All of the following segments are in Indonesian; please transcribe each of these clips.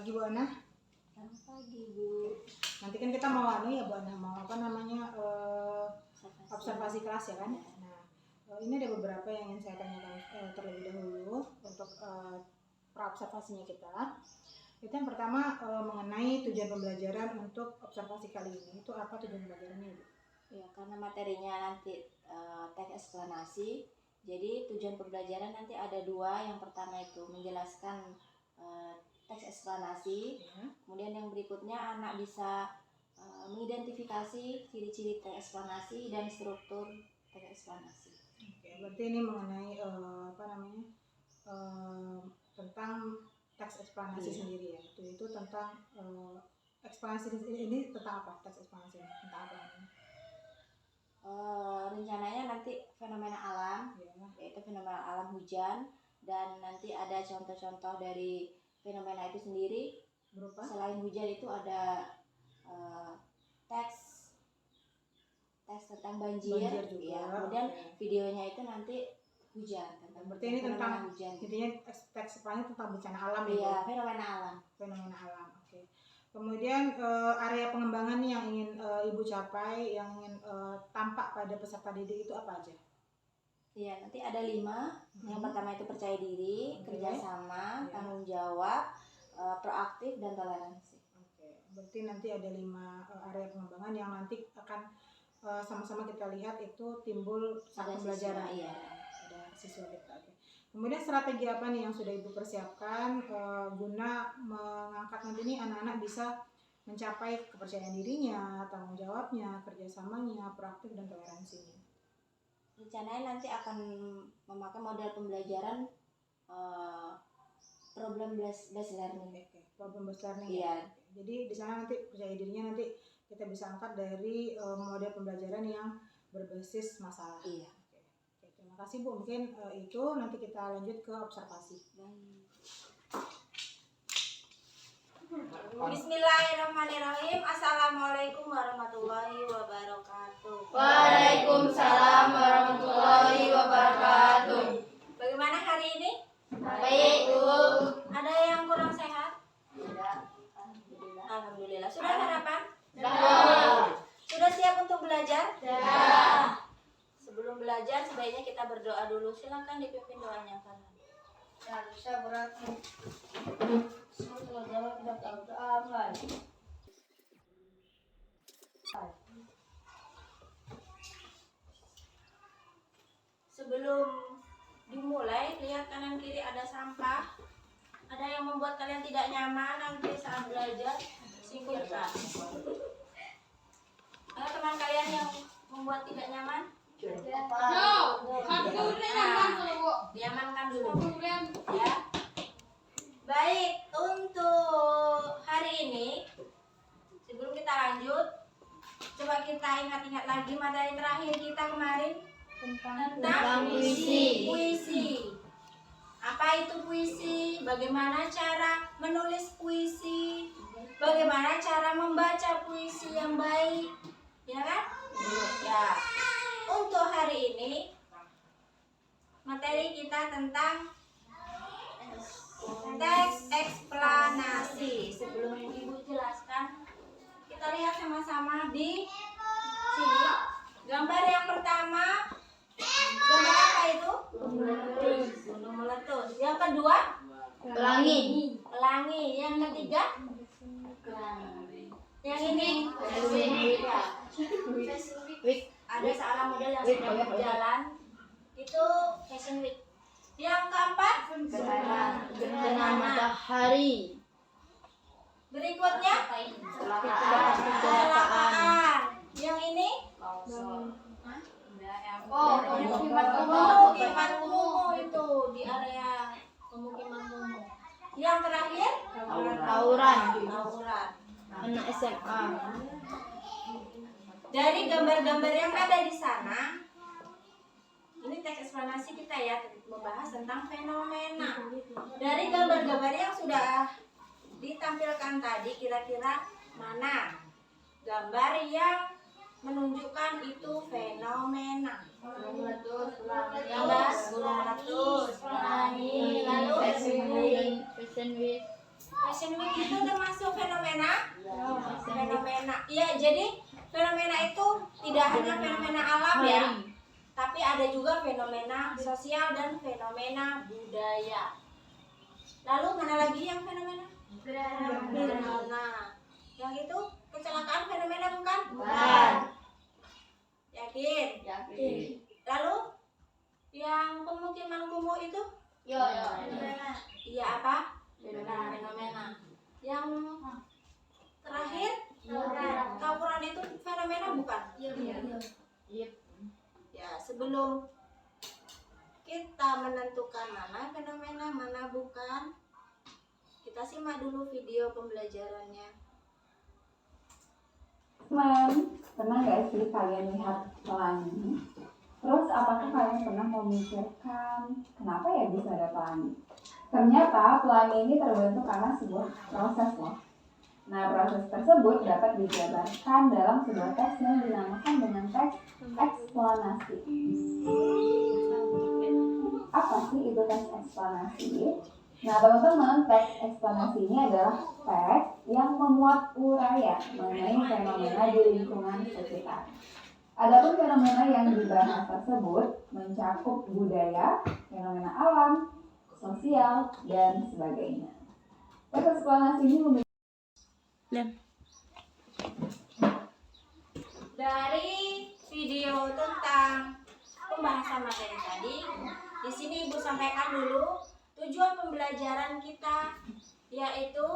pagi Bu Ana. Selamat pagi Bu. Nanti kan kita mau Bu Ana, mau apa namanya observasi kelas ya kan. Nah ini ada beberapa yang ingin saya tanyakan terlebih dahulu untuk praobservasinya kita. Itu yang pertama mengenai tujuan pembelajaran untuk observasi kali ini. Itu apa tujuan pembelajarannya Bu? Ya, karena materinya nanti teks eksplanasi, jadi tujuan pembelajaran nanti ada dua. Yang pertama itu menjelaskan teks eksplanasi, kemudian yang berikutnya anak bisa mengidentifikasi ciri-ciri teks eksplanasi dan struktur teks eksplanasi. Oke, berarti ini mengenai tentang teks eksplanasi sendiri ya. Itu tentang eksplanasi ini tentang apa? Teks eksplanasi ini tentang apa? Rencananya nanti fenomena alam, yaitu fenomena alam hujan, dan nanti ada contoh-contoh dari fenomena itu sendiri. Berupa? Selain hujan itu ada teks tentang banjir juga. Ya, kemudian videonya itu nanti hujan, berarti ini tentang hujan. Intinya teks eksplanasi tentang bencana alam ya? Iya, fenomena alam. Fenomena alam. Oke. Kemudian area pengembangan yang ingin Ibu capai, yang ingin tampak pada peserta didik itu apa aja? Iya, nanti ada 5. Yang pertama itu percaya diri, kerjasama, tanggung jawab, proaktif, dan toleransi. Oke. Berarti nanti ada 5 area pengembangan yang nanti akan sama-sama kita lihat itu timbul saat pembelajaran. Iya. Ada siswa kita. Oke. Kemudian strategi apa nih yang sudah Ibu persiapkan guna mengangkat nanti nih anak-anak bisa mencapai kepercayaan dirinya, tanggung jawabnya, kerjasamanya, proaktif, dan toleransinya? Rencananya nanti akan memakai model pembelajaran problem based learning. Problem based learning. Iya. Jadi di sana nanti percaya dirinya nanti kita bisa angkat dari model pembelajaran yang berbasis masalah. Iya. Oke, terima kasih Bu. Mungkin itu nanti kita lanjut ke observasi. Bismillahirrahmanirrahim. Assalamualaikum warahmatullahi wabarakatuh. Waalaikumsalam warahmatullahi wabarakatuh. Bagaimana hari ini? Baik, Bu. Ada yang kurang sehat? Tidak. Alhamdulillah. Sudah sarapan? Sudah. Sudah siap untuk belajar? Sudah. Sebelum belajar sebaiknya kita berdoa dulu. Silakan dipimpin doanya kan. Ya, bisa berat. Semua jawab tidak tahu aman. Sebelum dimulai, lihat kanan kiri ada sampah. Ada yang membuat kalian tidak nyaman nanti saat belajar, singkirkan. Ada teman kalian yang membuat tidak nyaman? Diamankan dulu. Ya. Baik, untuk hari ini sebelum kita lanjut, coba kita ingat-ingat lagi materi terakhir kita kemarin tentang puisi. Apa itu puisi? Bagaimana cara menulis puisi? Bagaimana cara membaca puisi yang baik? Ya kan? Ya. Untuk hari ini materi kita tentang teks eksplanasi. Sebelum Ibu jelaskan, kita lihat sama-sama di sini. Gambar yang pertama, gambar apa itu? Gunung meletus. Yang kedua? Pelangi. Pelangi. Yang ketiga? Yang ini? Week. Ada seorang model yang sedang berjalan. Itu fashion week. Yang keempat? Gerhana matahari. Berikutnya? Kecelakaan. Yang ini? Pemukiman kumuh itu di area pemukiman kumuh. Yang terakhir? Tawuran. Anak SMA. Dari gambar-gambar yang ada di sana, ini teks eksplanasi kita ya, membahas tentang fenomena. Dari gambar-gambar yang sudah ditampilkan tadi, kira-kira mana gambar yang menunjukkan itu fenomena? Gunung meletus, Gambar gunung meletus, pelangi, lalu fashion week. Fashion week itu termasuk fenomena? Fenomena. Iya, jadi fenomena itu tidak hanya fenomena alam ya, tapi ada juga fenomena sosial dan fenomena budaya. Lalu mana lagi yang fenomena? Nah, yang itu kecelakaan fenomena bukan? Bukan. Yakin? Yakin. Lalu yang pemukiman kumuh itu? Yo. Iya apa? Fenomena. Yang terakhir? Tawuran itu fenomena bukan? Iya. Ya, sebelum kita menentukan mana fenomena, mana bukan, kita simak dulu video pembelajarannya. Pernah gak sih kalian lihat pelangi? Terus apakah kalian pernah memikirkan kenapa ya bisa ada pelangi? Ternyata pelangi ini terbentuk karena sebuah proses loh. Nah, proses tersebut dapat dijabarkan dalam sebuah teks yang dinamakan dengan teks eksplanasi. Apa sih itu teks eksplanasi? Nah, teman-teman, teks eksplanasi ini adalah teks yang memuat uraian mengenai fenomena di lingkungan sekitar. Adapun fenomena yang dibahas tersebut mencakup budaya, fenomena alam, sosial, dan sebagainya. Teks eksplanasi ini memiliki Dari video tentang pembahasan materi tadi, di sini Ibu sampaikan dulu tujuan pembelajaran kita, yaitu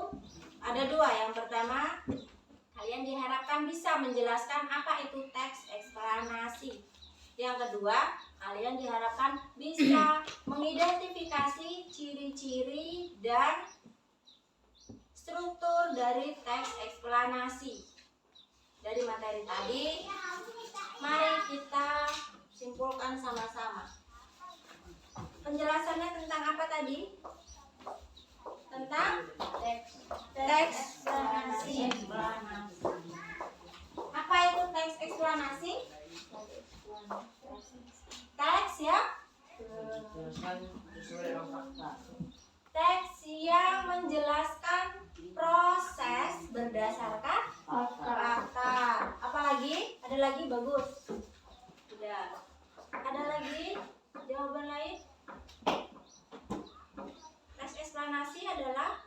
ada dua. Yang pertama, kalian diharapkan bisa menjelaskan apa itu teks eksplanasi. Yang kedua, kalian diharapkan bisa mengidentifikasi ciri-ciri dan struktur dari teks eksplanasi. Dari materi tadi, mari kita simpulkan sama-sama. Penjelasannya tentang apa tadi? Tentang teks eksplanasi. Apa itu teks eksplanasi? Teks ya? Teks yang menjelaskan proses berdasarkan fakta. Apalagi? Ada lagi? Bagus. Sudah. Ada lagi jawaban lain? Teks eksplanasi adalah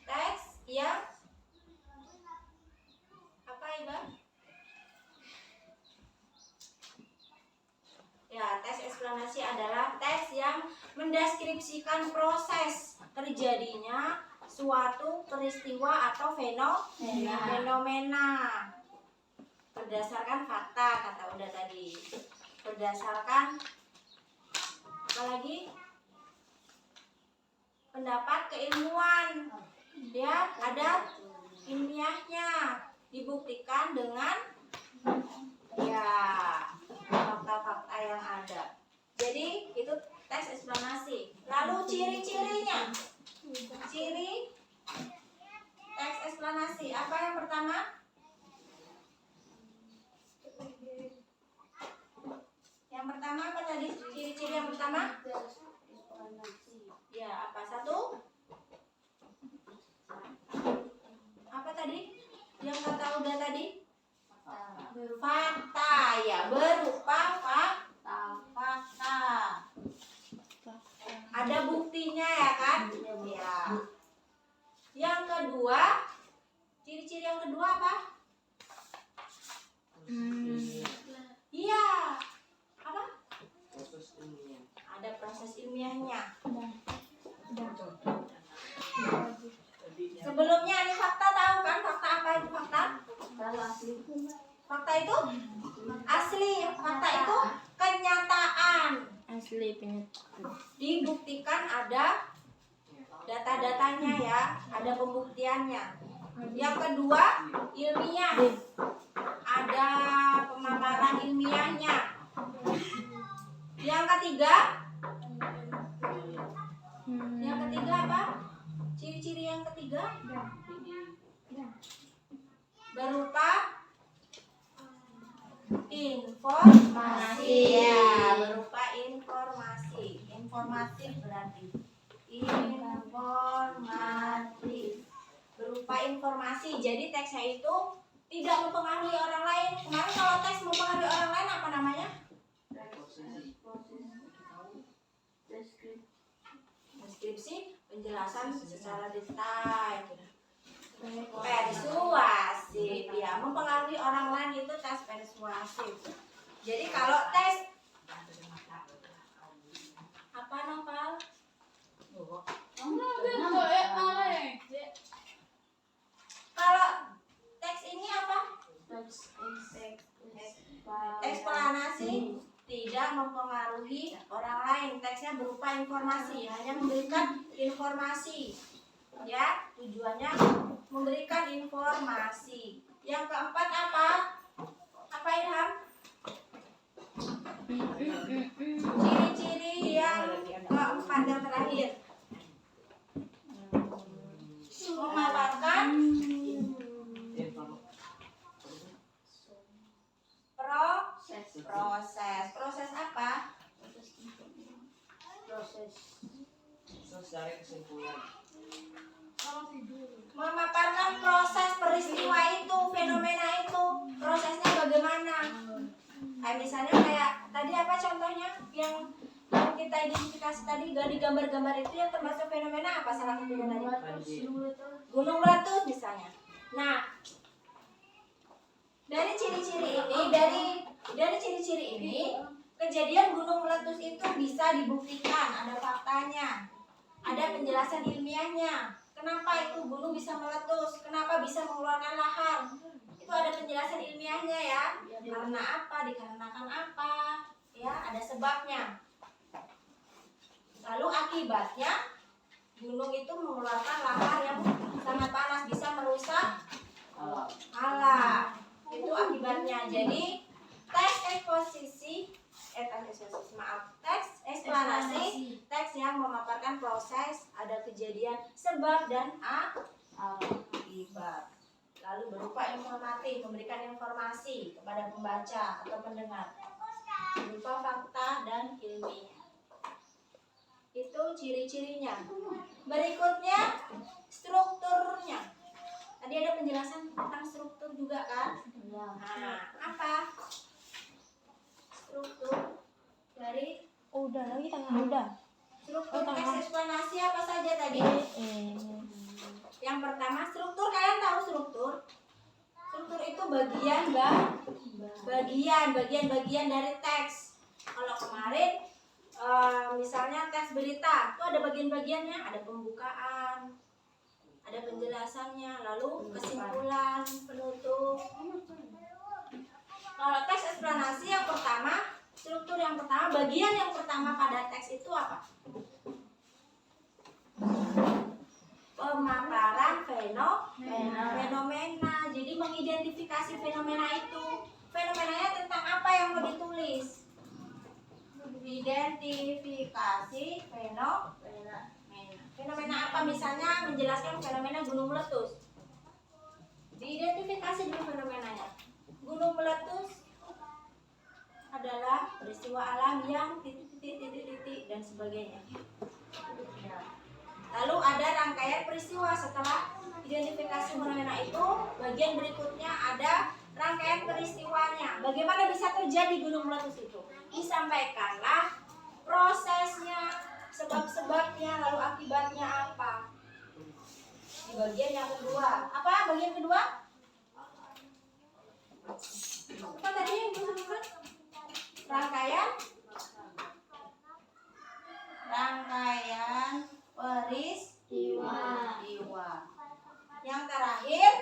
teks yang apa, Iba? Ya, teks eksplanasi adalah teks yang mendeskripsikan proses terjadinya suatu peristiwa atau fenomena berdasarkan fakta, kata Unda tadi. Berdasarkan apa lagi? Pendapat keilmuan. Ya, ada ilmiahnya, dibuktikan dengan ya fakta-fakta yang ada. Jadi itu teks eksplanasi. Lalu ciri-cirinya. Ciri teks eksplanasi apa yang pertama? Yang pertama apa tadi? Ciri-ciri yang pertama? Ya, apa? Satu? Apa tadi? Yang kata udah tadi? Fakta, ya, berupa fakta. Ada buktinya ya kan? Ya. Yang kedua, ciri-ciri yang kedua apa? Iya. Apa? Ada proses ilmiahnya. Sebelumnya ini fakta, tahu kan? Fakta apa itu fakta? Fakta itu asli. Fakta itu kenyataan. Asli Dibuktikan, ada data-datanya ya, ada pembuktiannya. Yang kedua, ilmiah. Ada pemaparan ilmiahnya. Yang ketiga apa? Ciri-ciri yang ketiga berupa informasi. Ya, berupa informasi. informatif berarti. Informatif. Berupa informasi. Jadi teksnya itu tidak mempengaruhi orang lain. Kemarin kalau teks mempengaruhi orang lain apa namanya? Deskripsi, penjelasan secara detail. Persuasif, ya, mempengaruhi orang lain itu tes persuasif. Jadi kalau tes apa Noval? Kalau teks ini apa? Eksplanasi tidak mempengaruhi orang lain. Teksnya berupa informasi, hanya memberikan informasi. Ya, tujuannya memberikan informasi. Yang keempat apa? Apa Ilham? Ciri-ciri yang keempat yang terakhir. Memaparkan proses apa? Proses dari kesimpulan. Memaparkan proses peristiwa itu, fenomena itu, prosesnya bagaimana? Kayak misalnya kayak tadi apa contohnya yang kita identifikasi tadi di gambar-gambar itu yang termasuk fenomena apa salah satunya tadi? Gunung meletus misalnya. Nah, dari ciri-ciri ini kejadian gunung meletus itu bisa dibuktikan, ada faktanya, ada penjelasan ilmiahnya. Kenapa itu gunung bisa meletus? Kenapa bisa mengeluarkan lahar? Itu ada penjelasan ilmiahnya ya. Karena apa? Dikarenakan apa? Ya, ada sebabnya. Lalu akibatnya gunung itu mengeluarkan lahar yang sangat panas, bisa merusak alam. Itu akibatnya. Jadi teks eksplanasi, teks yang memaparkan proses, ada kejadian, sebab dan akibat. Lalu berupa informatif, memberikan informasi kepada pembaca atau pendengar, berupa fakta dan ilmiah. Itu ciri-cirinya. Berikutnya strukturnya. Tadi ada penjelasan tentang struktur juga kan? Nah, apa? Struktur dari struktur teks eksplanasi apa saja tadi? Yang pertama struktur, kalian tahu struktur? Struktur itu bagian dari teks. Kalau kemarin misalnya teks berita itu ada bagian-bagiannya, ada pembukaan, ada penjelasannya, lalu kesimpulan, penutup. Kalau teks eksplanasi yang pertama, struktur yang pertama, bagian yang pertama pada teks itu apa? Pemaparan fenomena. Jadi mengidentifikasi fenomena itu. Fenomenanya tentang apa yang mau ditulis? Identifikasi fenomena. Fenomena apa? Misalnya menjelaskan fenomena gunung meletus. Diidentifikasi dulu fenomenanya. Gunung meletus adalah peristiwa alam yang titik dan sebagainya. Lalu ada rangkaian peristiwa. Setelah identifikasi fenomena itu, bagian berikutnya ada rangkaian peristiwanya. Bagaimana bisa terjadi gunung meletus itu? Disampaikanlah prosesnya, sebab-sebabnya, lalu akibatnya apa. Di bagian yang kedua. Apa bagian kedua? Apa tadi yang disebutkan? Rangkaian peristiwa. Yang terakhir,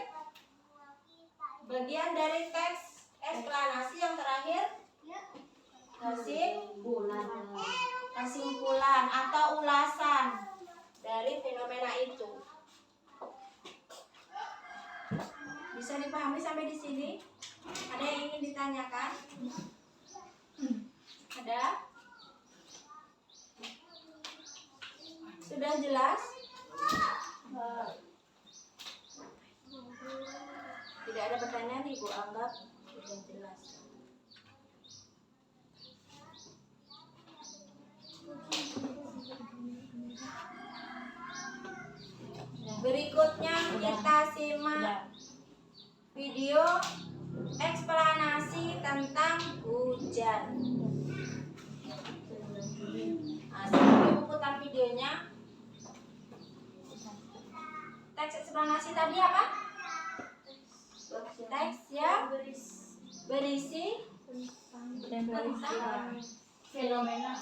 bagian dari teks eksplanasi yang terakhir, kesimpulan atau ulasan dari fenomena itu. Bisa dipahami sampai di sini? Ada yang ingin ditanyakan? Ada? Sudah jelas? Tidak ada pertanyaan, Ibu anggap sudah jelas. simak video eksplanasi tentang hujan. Nah, sebelum putar videonya, teks eksplanasi tadi apa? Teks yang berisi tentang fenomena.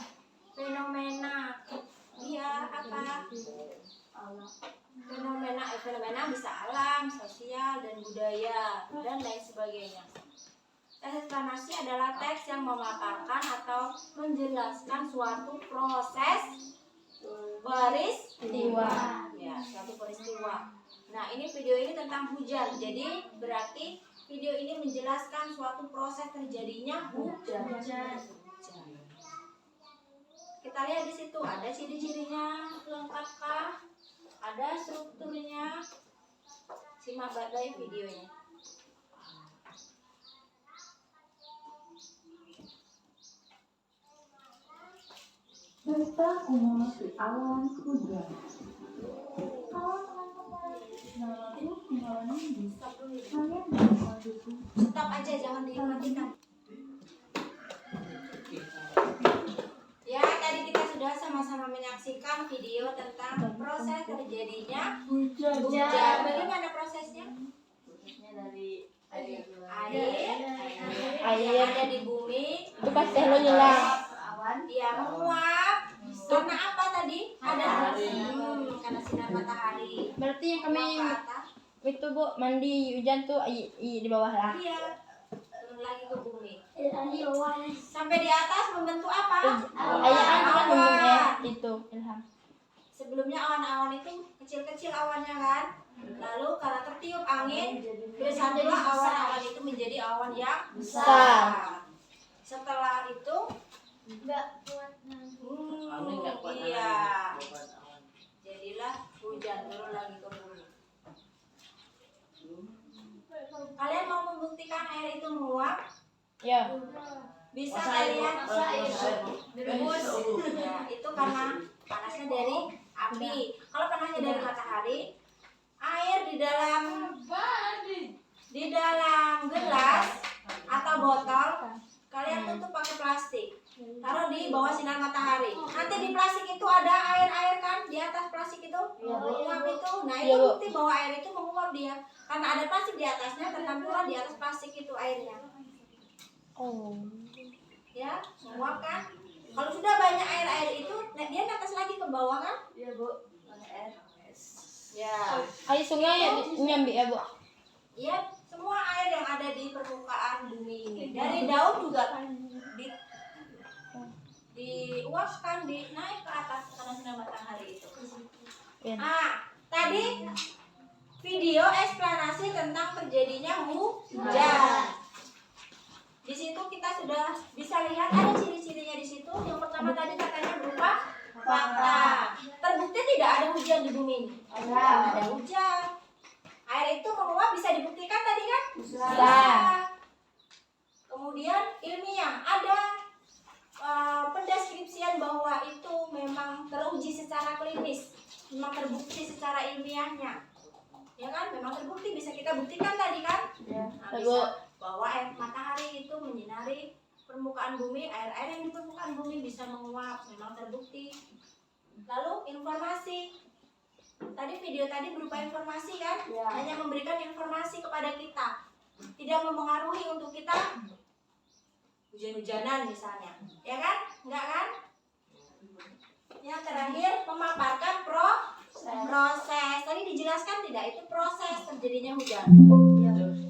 Iya, apa? Fenomena bisa alam, sosial, dan budaya, dan lain sebagainya. Teks eksplanasi adalah teks yang memaparkan atau menjelaskan suatu proses peristiwa. Ya, suatu peristiwa. Nah, ini video ini tentang hujan. Jadi berarti video ini menjelaskan suatu proses terjadinya hujan. Kita lihat di situ ada ciri-cirinya, lengkapkah? Ada strukturnya. Simak baik-baik videonya. Cerita kuno si awan hujan. Halo teman-teman, namaku Himawan Nindi. Kalian bisa dukung. Stop aja, jangan dimatikan. Ya, tadi kita sudah sama-sama menyaksikan video tentang proses terjadinya hujan. Bagaimana prosesnya? Prosesnya dari air Yang ada di bumi Itu pasti lo nyelang. awan dia menguap. Karena apa tadi? Ada karena sinar matahari. Berarti yang kami Menguap ke atas. itu Bu mandi hujan tuh di bawah lah. Iya, turun lagi ke bumi. awan Sampai di atas membentuk apa? Ayah kan Awan. itu Ilham. Sebelumnya awan-awan itu kecil-kecil awannya kan. Lalu karena tertiup angin, bersatulah awan-awan itu menjadi awan yang besar. Setelah itu, nggak kuat iya, jadilah hujan turun lagi ke bumi. Kalian mau membuktikan air itu menguap? Ya. Bisa kalian? Rebus. Ya, itu karena panasnya dari api. Kalau panasnya dari matahari, air di dalam gelas atau botol kalian tutup pakai plastik. Taruh di bawah sinar matahari. Nanti di plastik itu ada air kan di atas plastik itu menguap itu. Nah, itu bukti bahwa air itu menguap dia. Karena ada plastik di atasnya, tertampilah di atas plastik itu airnya. Oh. Ya, menguap kan? Kalau sudah banyak air itu, dia netes lagi ke bawah kan? ya Bu air Ya. Air sungai nyambi ya Bu. Iya, semua air yang ada di permukaan bumi ini. Dari daun juga diuapkan, naik ke atas karena sinar matahari itu. Ya. Tadi video eksplanasi tentang terjadinya hujan. Di situ kita sudah bisa lihat ada ciri-cirinya di situ. Yang pertama tadi katanya berupa fakta. Terbukti tidak ada hujan di bumi ini. Ada hujan. Air itu menguap bisa dibuktikan tadi kan? Bisa. Kemudian ilmiah ada pendeskripsian bahwa itu memang teruji secara klinis, memang terbukti secara ilmiahnya, ya kan? Memang terbukti, bisa kita buktikan tadi kan? Nah, bisa bahwa air matahari itu menyinari permukaan bumi, air-air yang di permukaan bumi bisa menguap, memang terbukti. Lalu informasi, tadi video tadi berupa informasi kan? Hanya memberikan informasi kepada kita, tidak mempengaruhi untuk kita hujan-hujanan misalnya, ya kan? Enggak kan? Yang terakhir memaparkan proses. Tadi dijelaskan tidak itu proses terjadinya hujan?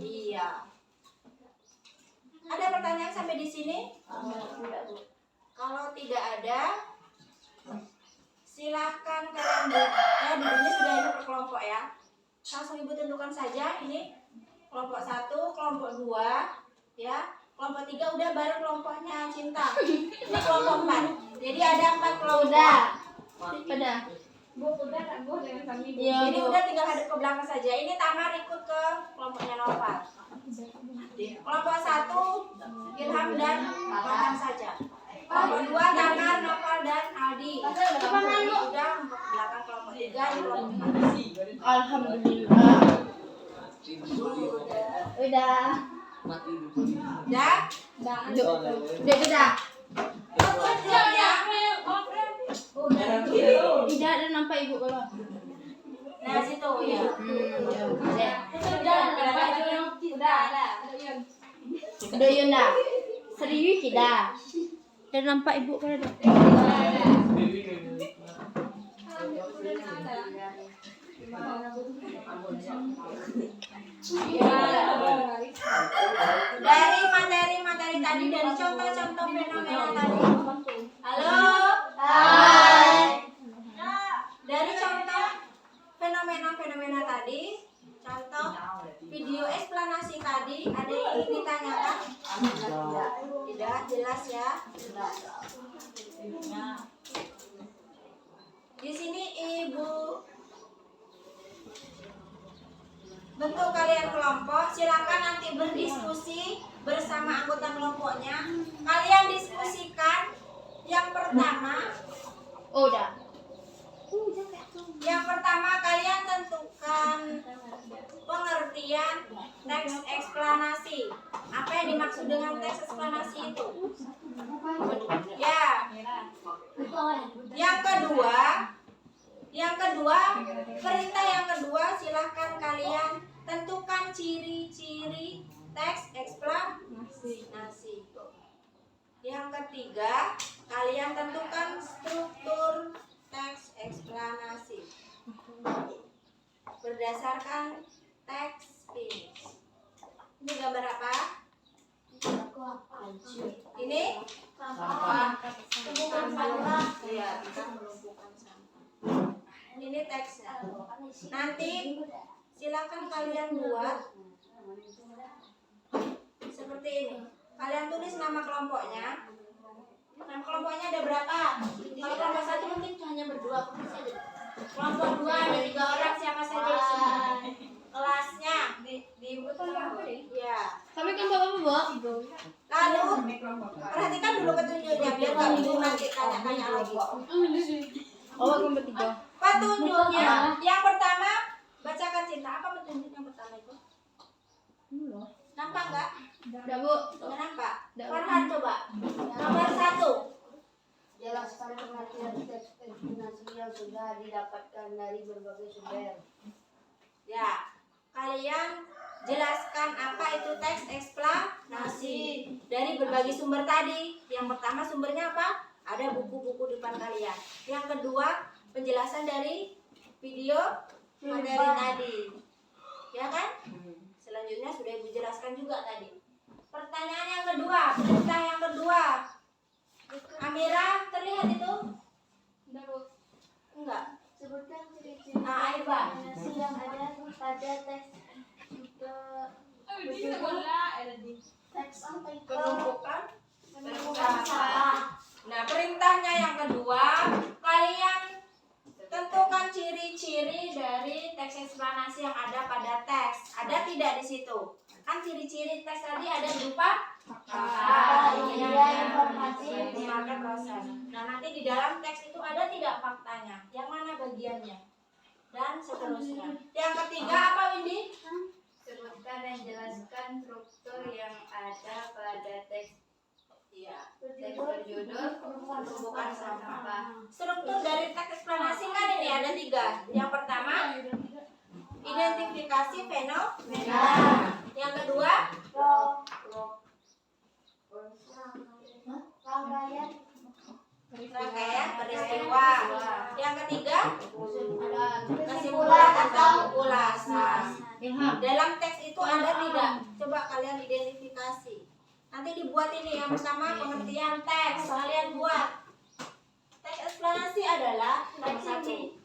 Iya. Ada pertanyaan sampai di sini? Kalau tidak ada, silahkan kalian dulunya sudah ada per kelompok ya. Langsung ibu tentukan saja ini kelompok 1, kelompok 2, ya. Kelompok 3 udah baru kelompoknya Cinta. Ini kelompok 4. Jadi ada 4 kelompok. Udah. Bu udah kan Bu dengan kami Bu. Iya, Jadi Bu. udah tinggal hadap ke belakang saja. Ini Tamar ikut ke kelompoknya Noval. Kelompok 1 Ilham dan Farhan saja. Kelompok 2 Tamar, Noval dan Aldi. Udah ke belakang kelompok 3 di kelompok 4. Alhamdulillah. Udah. Udah? Udah. Tujuh ya. Tidak ada nampak ibu kalau. Nah, situ ya. Udah ada. Doyun dah. Serius kita. Dan nampak ibu kalau ada. Dari materi tadi, dari contoh-contoh fenomena tadi. Halo? Hai. Dari contoh fenomena tadi, contoh video eksplanasi tadi, ada yang ingin ditanyakan? Tidak, jelas ya. Nah, di sini ibu bentuk kalian kelompok, silakan nanti berdiskusi bersama anggota kelompoknya. Kalian diskusikan yang pertama. Oh, udah. Yang pertama kalian tentukan pengertian teks eksplanasi. Apa yang dimaksud dengan teks eksplanasi itu? Ya. Yang kedua, perintah yang kedua silahkan kalian tentukan ciri-ciri teks eksplanasi. Yang ketiga, kalian tentukan struktur teks eksplanasi berdasarkan teks ini. Ini gambar apa? Ini tumpukan sampah. Iya, kita melumpuhkan sampah. Ini teksnya. Nanti silakan kalian buat seperti ini. Kalian tulis nama kelompoknya. Nama kelompoknya ada berapa? Kalau kelompok satu mungkin hanya berdua, kelompok dua ada 3 orang, siapa saja di sini. Kelasnya di ya. Kami kelompok apa, Bu? Lalu perhatikan dulu petunjuknya biar gak bingung nanti tanya-tanya lagi. Oh, kelompok 3. Petunjuknya yang pertama, bacakan Cinta. Apa petunjuk yang pertama itu? Nampak nggak? Udah, Bu. Nggak nampak. Farhan coba. Nomor 1. Jelaskan pengertian teks eksplanasi yang sudah didapatkan dari berbagai sumber. Ya, kalian jelaskan apa itu teks eksplanasi dari berbagai sumber tadi. Yang pertama sumbernya apa? Ada buku-buku depan kalian. Yang kedua, penjelasan dari video materi tadi. Ya kan? Selanjutnya sudah Ibu jelaskan juga tadi. Pertanyaan yang kedua, perintah yang kedua. Amira, terlihat itu? Enggak. Sebutkan ciri-ciri Aiba. yang ada pada teks teks apa itu? Penumpukan sampah. Nah, perintahnya yang kedua, kalian tentukan ciri-ciri dari teks eksplanasi yang ada pada teks. Ada tidak di situ? Kan ciri-ciri teks tadi ada berupa informasi, memakai proses. Nah, nanti di dalam teks itu ada tidak faktanya? Yang mana bagiannya? Dan seterusnya. Yang ketiga apa, Windy? Sebutkan dan jelaskan struktur yang ada pada teks. Iya. Teks berjudul Tumpukan sampah. Struktur dari teks eksplanasi kan ini ada 3. Yang pertama, identifikasi fenomena. Yang kedua, rangkaian peristiwa. Yang ketiga, kesimpulan atau ulasan. Dalam teks itu ada tidak? Coba kalian identifikasi. Nanti dibuat ini. Yang pertama, pengertian teks. Kalian buat. Teks eksplanasi adalah teks ini.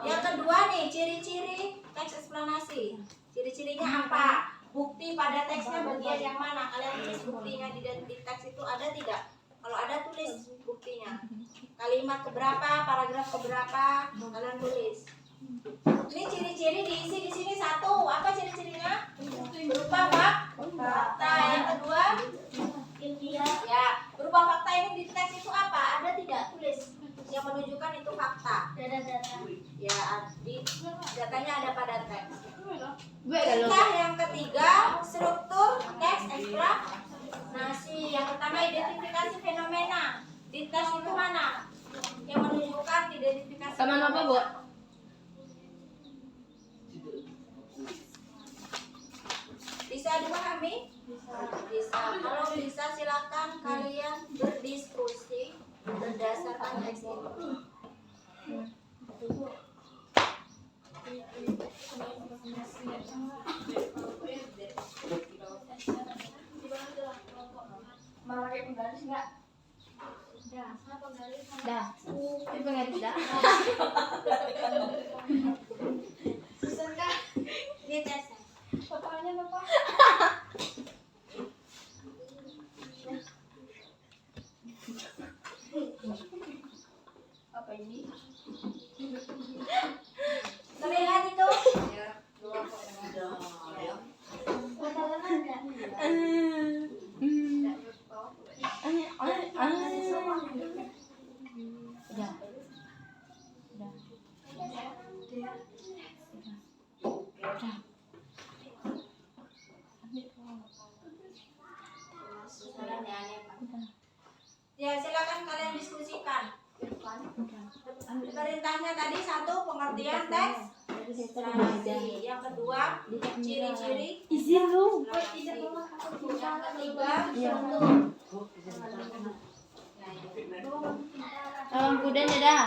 Yang kedua nih, ciri-ciri teks eksplanasi. Ciri-cirinya apa? Bukti pada teksnya bagian yang mana? Kalian tulis buktinya di teks itu ada tidak? Kalau ada, tulis buktinya. Kalimat keberapa, paragraf keberapa, kalian tulis. Ini ciri-ciri diisi di sini 1. Apa ciri-cirinya? Berupa fakta. Yang kedua, ya, berupa fakta ini di teks itu apa? Ada tidak? Tulis. Yang menunjukkan menunjukkan itu fakta. Ya, datanya ada pada teks. Perintah yang ketiga, struktur teks eksplanasi. Yang pertama, identifikasi fenomena. Di tes itu mana yang menunjukkan identifikasi Sama apa, Bu? Bisa dipahami? Bisa. Kalau bisa silakan kalian berdiskusi berdasarkan teks ini. Mau pakai penggaris nggak? Dah. Ini penggaris dah. Bukankah Ini tesnya. bapaknya bapak? Apa ini? Terlihat itu? Ya, silakan kalian diskusikan. Perintahnya tadi satu, pengertian teks eksplanasi. Yang kedua, ciri-ciri Izin lu. eksplanasi. Yang ketiga, struktur. Tolong kuda dah.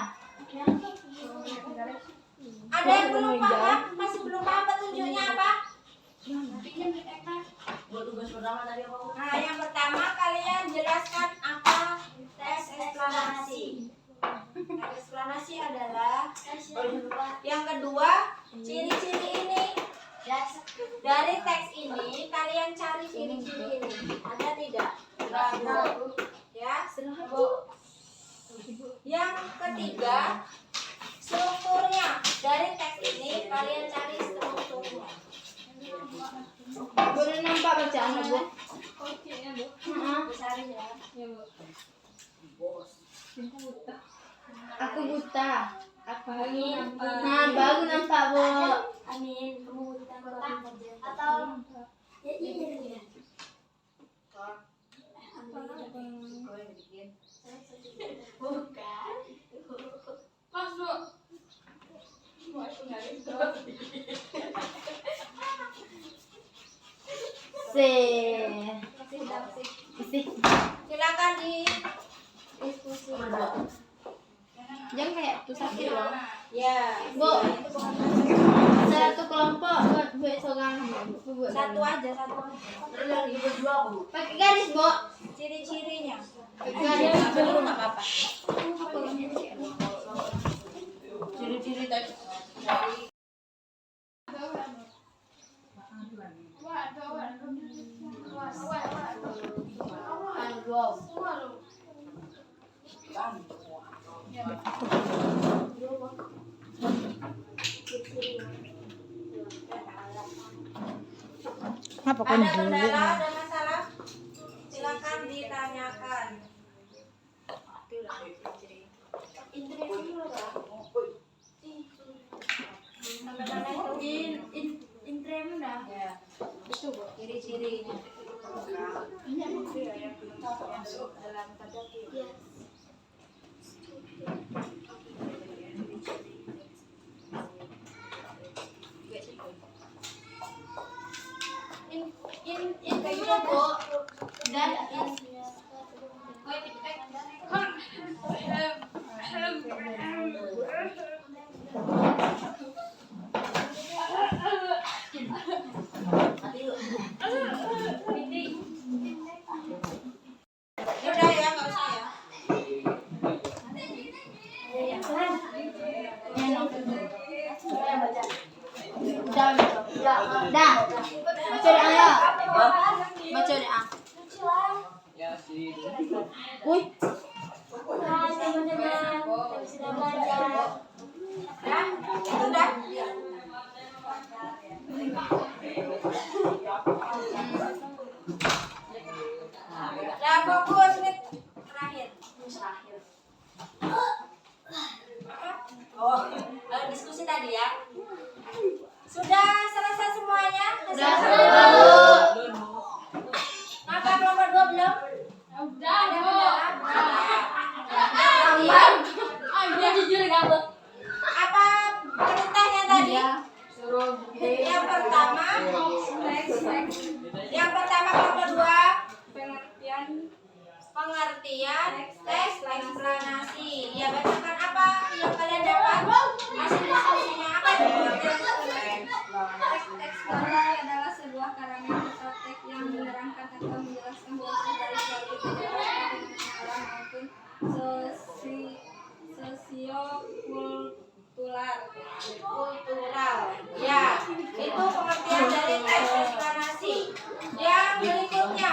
Ada yang belum paham? Masih belum paham petunjuknya apa? Nah, yang pertama kalian jelaskan apa teks eksplanasi. Teks eksplanasi adalah yang kedua, ciri-ciri ini. Dari teks ini kalian cari ciri-ciri ini. Ada tidak? Ya. Yang ketiga, strukturnya. Dari teks ini kalian cari strukturnya. Boleh nampak bacaannya, Bu? Cari ya. Aku buta. Amin. Nah, baru nampak, Bu. Amin. Kamu buta atau ya iya. Bukan. Silakan di diskusi. Jangan kayak tuh sakit loh. Ya, Bu. itu bukan Satu kelompok buat seorang. satu aja. Pakai garis, Bu. Ciri-cirinya. Pakai garis. Belum apa-apa. Ciri-ciri teks. Apa kan Ada dulu? kendala, ada masalah? Silakan ditanyakan. Ya, itu Bu, ciri-cirinya. Dalam tanda kutip. Itu, Bu. Dan Udah ya, nggak usah ya. dah. Baca doa ya. Baca doa. Wih. Sudah. Ya, fokus nih terakhir. Oh, diskusi tadi ya. Sudah selesai semuanya? Sudah. Maka kelompok 2 belum? Udah, Ada kendala? Udah jujur kamu. Apa perintahnya tadi? Suruh Yang pertama kelompok 2 pengertian teks eksplanasi. Ya, bacakan apa yang kalian dapat? Hasil diskusinya apa itu pengertian teks? Teks eksplanasi adalah sebuah karangan atau teks yang menerangkan atau menjelaskan proses dari suatu kejadian alam maupun Kultural. Ya, itu pengertian dari teks eksplanasi. Yang berikutnya,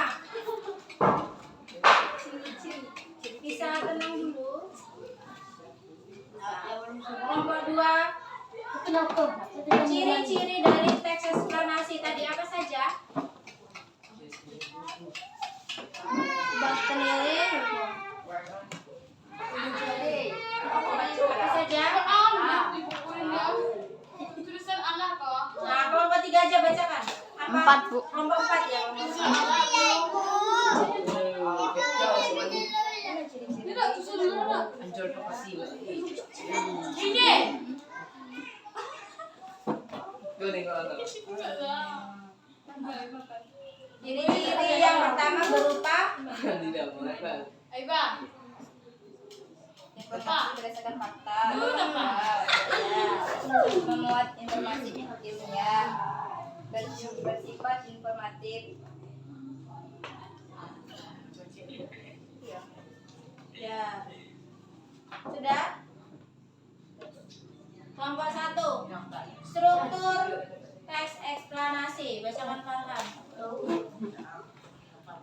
bisa tenang dulu. Kelompok 2, ciri-ciri dari teks eksplanasi tadi apa saja? bahkan ini. Apa saja? Tulisan anak kok. Nah, kelompok 3 aja bacakan. Apa? 4, Bu. Kelompok 4 ya. Ini. Ciri-ciri yang pertama berupa Aiba. informasi berdasarkan fakta, memuat informasi ilmiah, bersifat informatif. ya. Sudah? Kelompok 1. Struktur teks eksplanasi. Bacakan Farhan.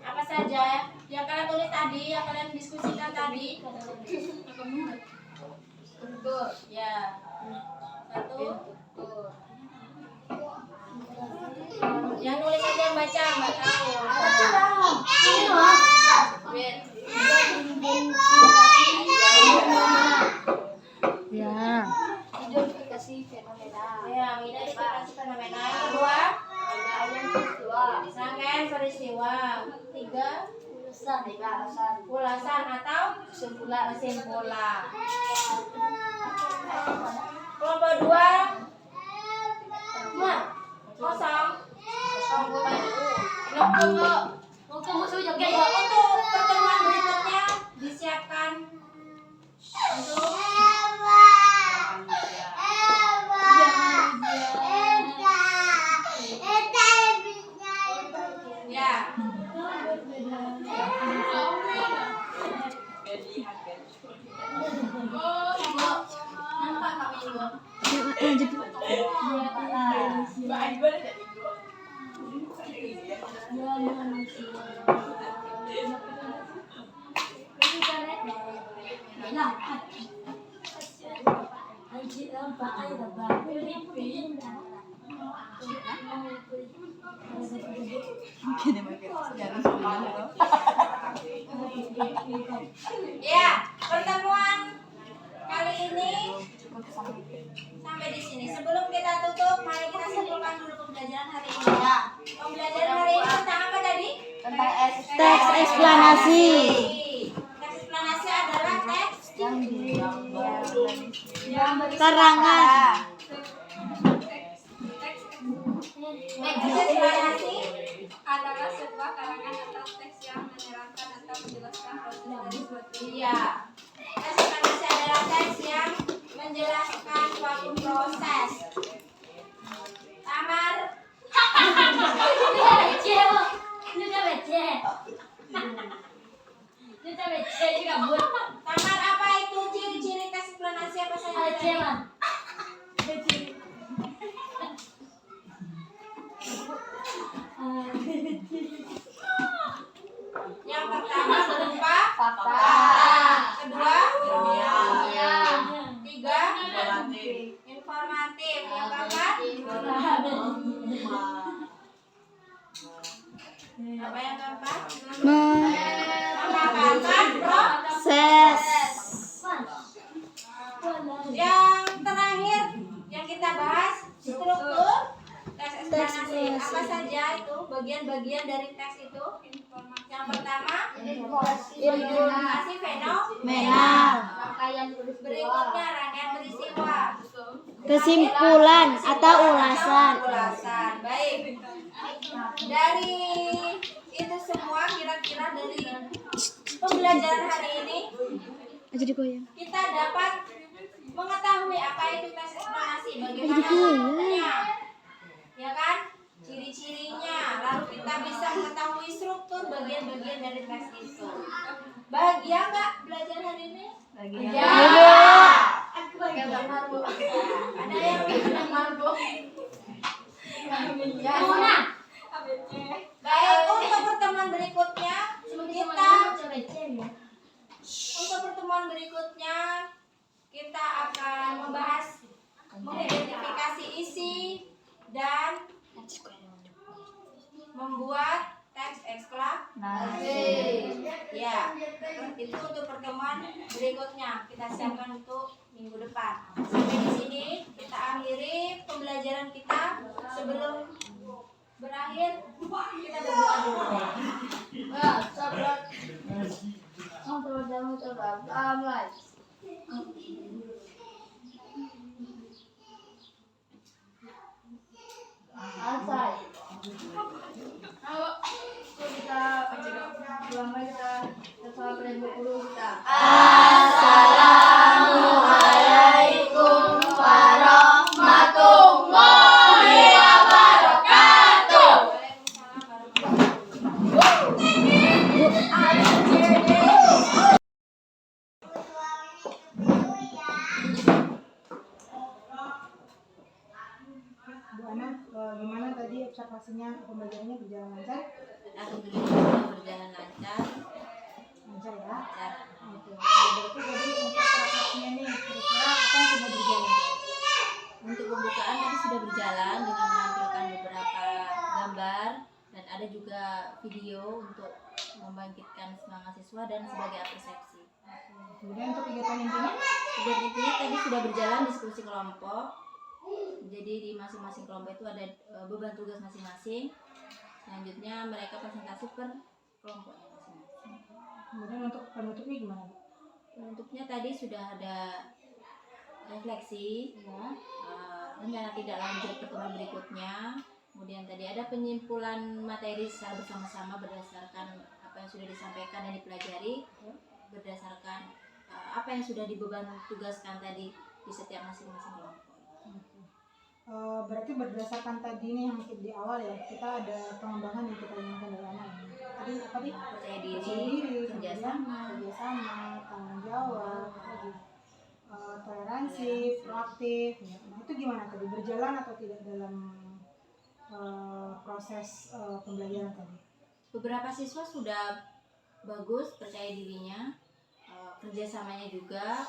Apa saja yang kalian tulis tadi, yang kalian diskusikan tadi? Struktur, Ya. 1. Yang nulis aja yang baca, nggak tahu. identifikasi fenomena, Ya, identifikasi fenomena. Yang kedua, rangkaian peristiwa. 3, ulasan atau kesimpulan. Kelompok 2, kosong. Untuk pertemuan berikutnya disiapkan untuk ya. Ya, pertemuan kali ini sampai di sini. Sebelum kita tutup, mari kita simpulkan dulu pembelajaran hari ini. Ya. Pembelajaran hari ini tentang apa tadi? Tentang teks eksplanasi. Teks eksplanasi adalah teks Karangan. teks eksplanasi. adalah sebuah karangan atau teks yang menerangkan atau menjelaskan proses dari suatu. Iya. Teks eksplanasi adalah teks yang menjelaskan suatu proses. Tamar, Tamar, apa itu ciri-ciri teks eksplanasi apa saja? Yang pertama berupa fakta. Kedua, tiga, informatif. Yang keempat, apa yang keempat? Menggambarkan proses. Yang struktur teks eksplanasi. Apa saja itu bagian-bagian dari teks itu? Yang pertama, informasi fenomena. Berikutnya rangkaian peristiwa. Kesimpulan atau ulasan. Baik. Dari itu semua kira-kira dari pembelajaran hari ini kita dapat mengetahui apa itu teks eksplanasi, bagaimana bentuknya, ya kan? Ciri-cirinya, lalu kita bisa mengetahui struktur bagian-bagian dari teks itu. Bahagia nggak belajar hari ini? Bahagia. Ada yang bilang mabuk? Baik, untuk pertemuan berikutnya kita akan membahas mengidentifikasi isi dan membuat teks eksplanasi. Ya, itu untuk pertemuan berikutnya kita siapkan untuk minggu depan. Sampai di sini kita akhiri pembelajaran kita. Sebelum berakhir kita berdoa dulu. Assalamualaikum warahmatullahi wabarakatuh. Bu Ana, gimana tadi observasinya pembelajarannya berjalan lancar? Alhamdulillah berjalan lancar. Lancar ya? Oke. Berarti tadi untuk prakteknya nih, kira-kira apa yang sudah berjalan? Untuk pembukaan tadi sudah berjalan dengan menampilkan beberapa gambar dan ada juga video untuk membangkitkan semangat siswa dan sebagai persepsi. Kemudian untuk kegiatan intinya? Kegiatan intinya tadi sudah berjalan diskusi kelompok. Jadi di masing-masing kelompok itu ada beban tugas masing-masing. Selanjutnya mereka presentasi per kelompoknya masing-masing. Kemudian untuk penutupnya gimana? Penutupnya tadi sudah ada refleksi, Ya. rencana tidak lanjut pertemuan berikutnya. Kemudian tadi ada penyimpulan materi secara bersama-sama berdasarkan apa yang sudah disampaikan dan dipelajari, berdasarkan apa yang sudah dibeban tugaskan tadi di setiap masing-masing kelompok. Berarti berdasarkan tadi nih yang di awal ya, kita ada pengembangan yang kita inginkan dari anak. Tadi apa nih? Percaya diri, kerjasama, tanggung jawab, toleransi, proaktif. Nah itu gimana tadi? Berjalan atau tidak dalam proses pembelajaran tadi? Beberapa siswa sudah bagus percaya dirinya, kerjasamanya juga,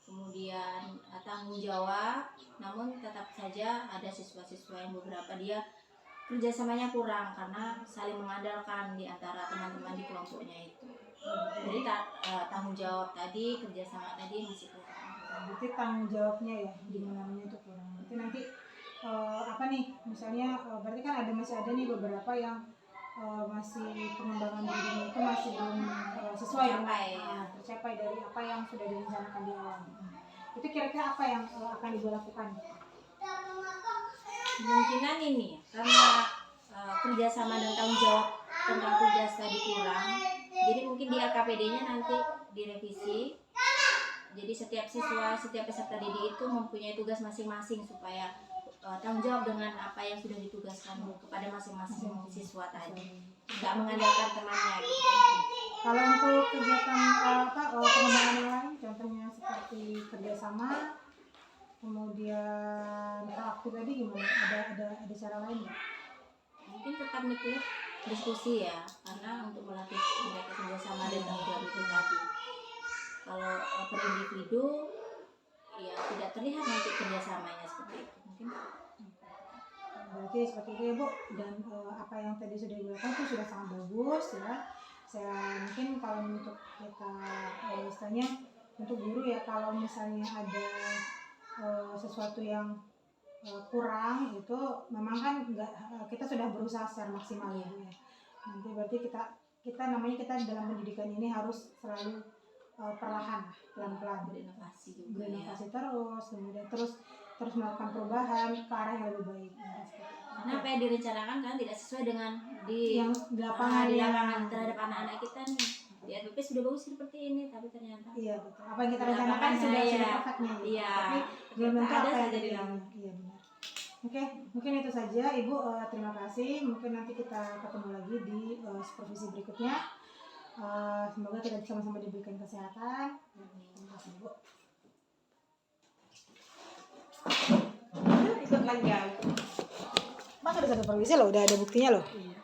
kemudian tanggung jawab. Namun tetap saja ada siswa-siswa yang beberapa dia kerjasamanya kurang karena saling mengandalkan di antara teman-teman di kelompoknya itu. Jadi tanggung jawab tadi, kerjasama tadi masih kurang. Berarti tanggung jawabnya ya, gimana itu kurang. Berarti nanti apa nih? Misalnya berarti kan masih ada nih beberapa yang masih pengembangan dirinya itu masih belum sesuai tercapai dari apa yang sudah direncanakan di awal. Itu kira-kira apa yang akan Ibu lakukan? Kemungkinan ini karena kerjasama dan tanggung jawab tentang tugas tadi kurang, jadi mungkin di LKPD-nya nanti direvisi. Jadi setiap siswa, setiap peserta didik itu mempunyai tugas masing-masing supaya tanggung jawab dengan apa yang sudah ditugaskan kepada masing-masing siswa tadi, nggak mengandalkan temannya gitu. Kalau untuk kegiatan pengembangan yang lain, contohnya seperti kerjasama, kemudian proaktif tadi gimana? Ada cara lain nggak? Mungkin tetap mengikuti diskusi ya, karena untuk melatih mereka kerjasama dan tanggung jawab itu tadi. Kalau per individu ya tidak terlihat nanti kerjasamanya seperti itu. Mungkin berarti seperti itu ya Bu. Dan apa yang tadi sudah dilakukan itu sudah sangat bagus ya. Saya mungkin kalau untuk kita istilahnya untuk guru ya, kalau misalnya ada sesuatu yang kurang itu memang kan kita sudah berusaha secara maksimal ya. Nanti berarti kita namanya kita dalam pendidikan ini harus selalu perlahan, pelan-pelan, Berinovasi juga ya. berinovasi terus, kemudian terus melakukan perubahan ke arah yang lebih baik. Karena apa yang direncanakan kan tidak sesuai dengan Yang di lapangan, di lapangan terhadap anak-anak kita nih. Di RPP sudah bagus seperti ini, tapi ternyata Iya betul. Apa yang kita Di rencanakan lapangan, sudah iya. perfect nih. Iya. Tapi belum tentu Ada apa yang saja di terjadi. lapangan. Iya benar. Oke, mungkin itu saja Ibu. Terima kasih. Mungkin nanti kita ketemu lagi di supervisi berikutnya. Semoga kita sama-sama diberikan kesehatan. Terima kasih Bu. Ikut lagi. Mas udah satu supervisi loh, udah ada buktinya loh. Iya.